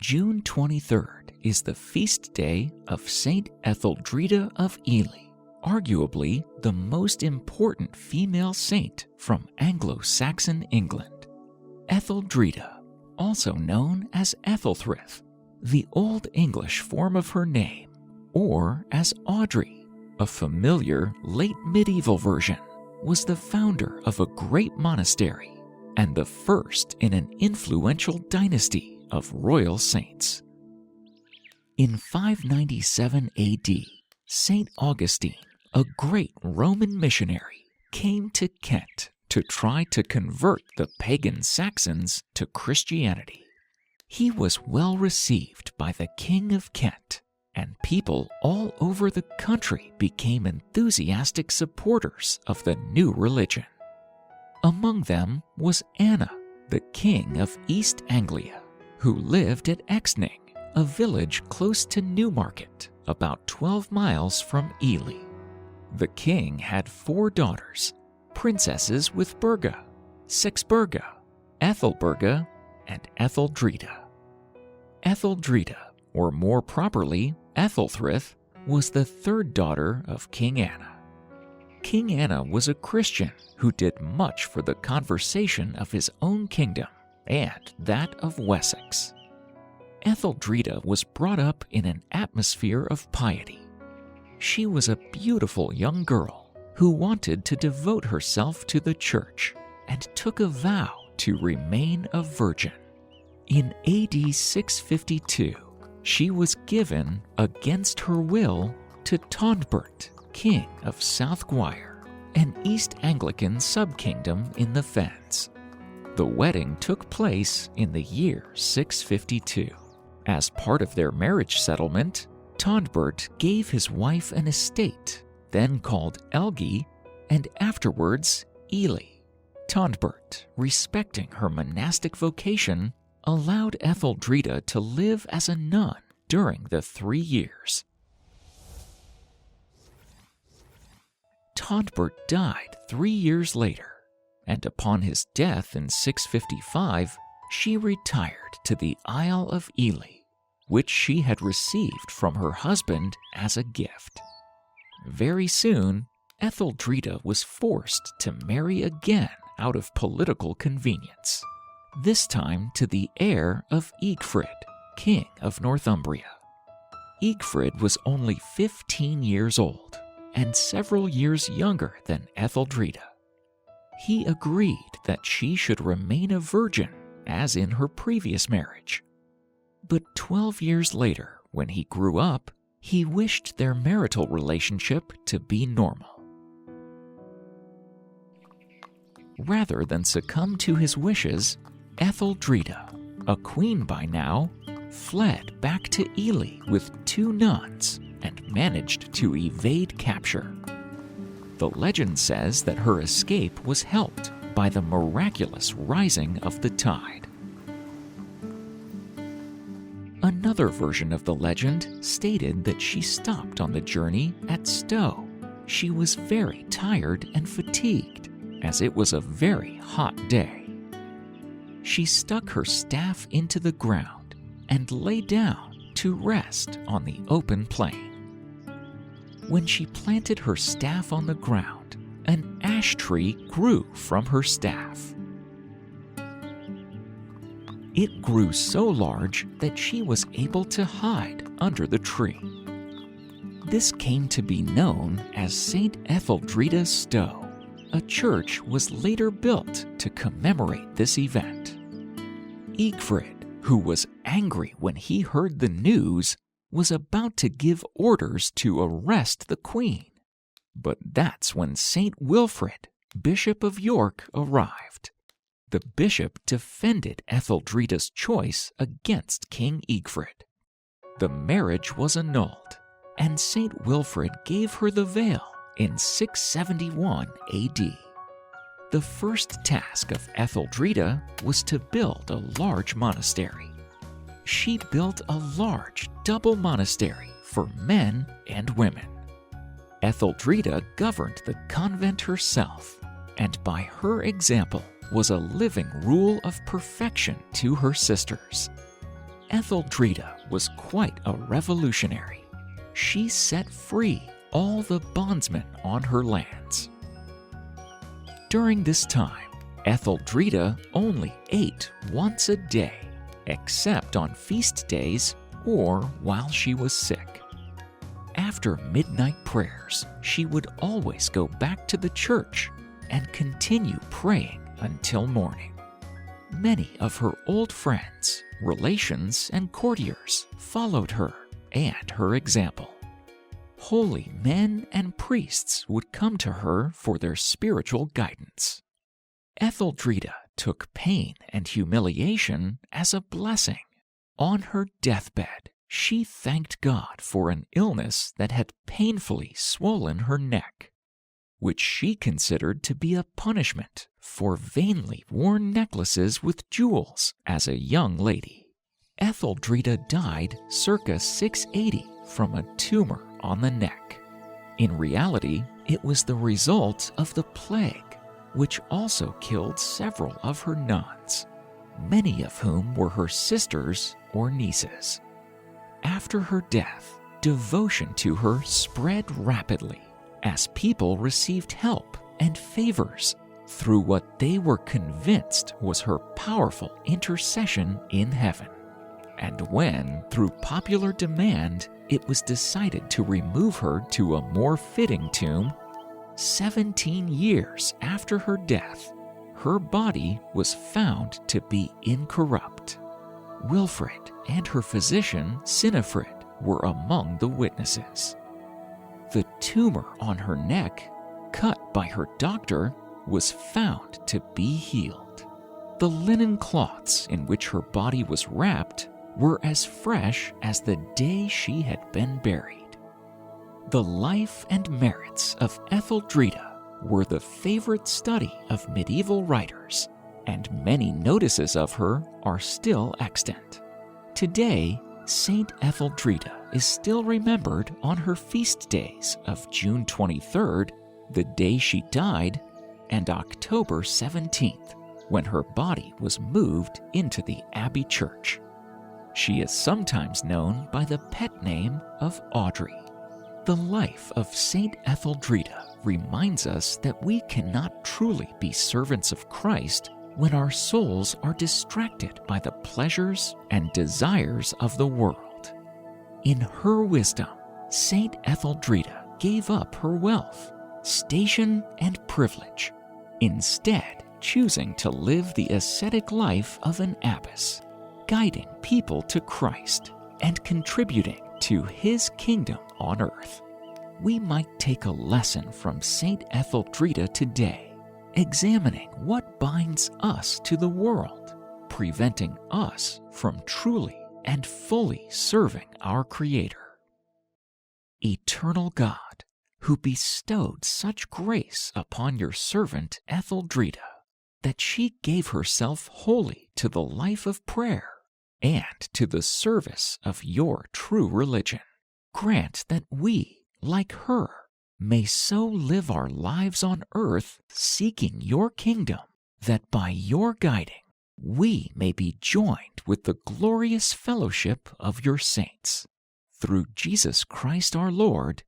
June 23rd is the feast day of Saint Etheldreda of Ely, arguably the most important female saint from Anglo-Saxon England. Etheldreda, also known as Ethelthryth, the Old English form of her name, or as Audrey, a familiar late medieval version, was the founder of a great monastery and the first in an influential dynasty of royal saints. In 597 AD, Saint Augustine, a great Roman missionary, came to Kent to try to convert the pagan Saxons to Christianity. He was well received by the King of Kent, and people all over the country became enthusiastic supporters of the new religion. Among them was Anna, the King of East Anglia, who lived at Exning, a village close to Newmarket, about 12 miles from Ely. The king had 4 daughters, princesses with Berga, Sixberga, Ethelberga, and Etheldreda. Etheldreda, or more properly Ethelthryth, was the 3rd daughter of King Anna. King Anna was a Christian who did much for the conservation of his own kingdom and that of Wessex. Etheldreda was brought up in an atmosphere of piety. She was a beautiful young girl who wanted to devote herself to the church and took a vow to remain a virgin. In AD 652, she was given, against her will, to Tondbert, king of South Gwyer, an East Anglican subkingdom in the Fens. The wedding took place in the year 652. As part of their marriage settlement, Tondbert gave his wife an estate, then called Elgi, and afterwards Ely. Tondbert, respecting her monastic vocation, allowed Etheldreda to live as a nun during the 3 years. Tondbert died 3 years later, and upon his death in 655, she retired to the Isle of Ely, which she had received from her husband as a gift. Very soon, Etheldreda was forced to marry again out of political convenience, this time to the heir of Egfrid, king of Northumbria. Egfrid was only 15 years old and several years younger than Etheldreda. He agreed that she should remain a virgin, as in her previous marriage. But 12 years later, when he grew up, he wished their marital relationship to be normal. Rather than succumb to his wishes, Etheldreda, a queen by now, fled back to Ely with 2 nuns and managed to evade capture. The legend says that her escape was helped by the miraculous rising of the tide. Another version of the legend stated that she stopped on the journey at Stowe. She was very tired and fatigued, as it was a very hot day. She stuck her staff into the ground and lay down to rest on the open plain. When she planted her staff on the ground, an ash tree grew from her staff. It grew so large that she was able to hide under the tree. This came to be known as Saint Etheldreda's Stowe. A church was later built to commemorate this event. Egfrid, who was angry when he heard the news, was about to give orders to arrest the queen. But that's when Saint Wilfrid, Bishop of York, arrived. The bishop defended Etheldreda's choice against King Egfrid. The marriage was annulled, and Saint Wilfrid gave her the veil in 671 AD. The first task of Etheldreda was to build a large monastery. She built a large double monastery for men and women. Etheldreda governed the convent herself, and by her example was a living rule of perfection to her sisters. Etheldreda was quite a revolutionary. She set free all the bondsmen on her lands. During this time, Etheldreda only ate once a day, except on feast days or while she was sick. After midnight prayers, she would always go back to the church and continue praying until morning. Many of her old friends, relations, and courtiers followed her and her example. Holy men and priests would come to her for their spiritual guidance. Etheldreda took pain and humiliation as a blessing. On her deathbed, she thanked God for an illness that had painfully swollen her neck, which she considered to be a punishment for vainly worn necklaces with jewels as a young lady. Etheldreda died circa 680 from a tumor on the neck. In reality, it was the result of the plague, which also killed several of her nuns, many of whom were her sisters or nieces. After her death, devotion to her spread rapidly as people received help and favors through what they were convinced was her powerful intercession in heaven. And when, through popular demand, it was decided to remove her to a more fitting tomb, 17 years after her death, her body was found to be incorrupt. Wilfrid and her physician, Sinifrid, were among the witnesses. The tumor on her neck, cut by her doctor, was found to be healed. The linen cloths in which her body was wrapped were as fresh as the day she had been buried. The life and merits of Etheldreda were the favorite study of medieval writers, and many notices of her are still extant. Today, Saint Etheldreda is still remembered on her feast days of June 23rd, the day she died, and October 17th, when her body was moved into the Abbey Church. She is sometimes known by the pet name of Audrey. The life of Saint Etheldreda reminds us that we cannot truly be servants of Christ when our souls are distracted by the pleasures and desires of the world. In her wisdom, Saint Etheldreda gave up her wealth, station, and privilege, instead choosing to live the ascetic life of an abbess, guiding people to Christ and contributing to His kingdom on earth. We might take a lesson from Saint Etheldreda today, examining what binds us to the world, preventing us from truly and fully serving our Creator. Eternal God, who bestowed such grace upon your servant Etheldreda, that she gave herself wholly to the life of prayer and to the service of your true religion, grant that we, like her, may so live our lives on earth seeking your kingdom, that by your guiding we may be joined with the glorious fellowship of your saints. Through Jesus Christ our Lord.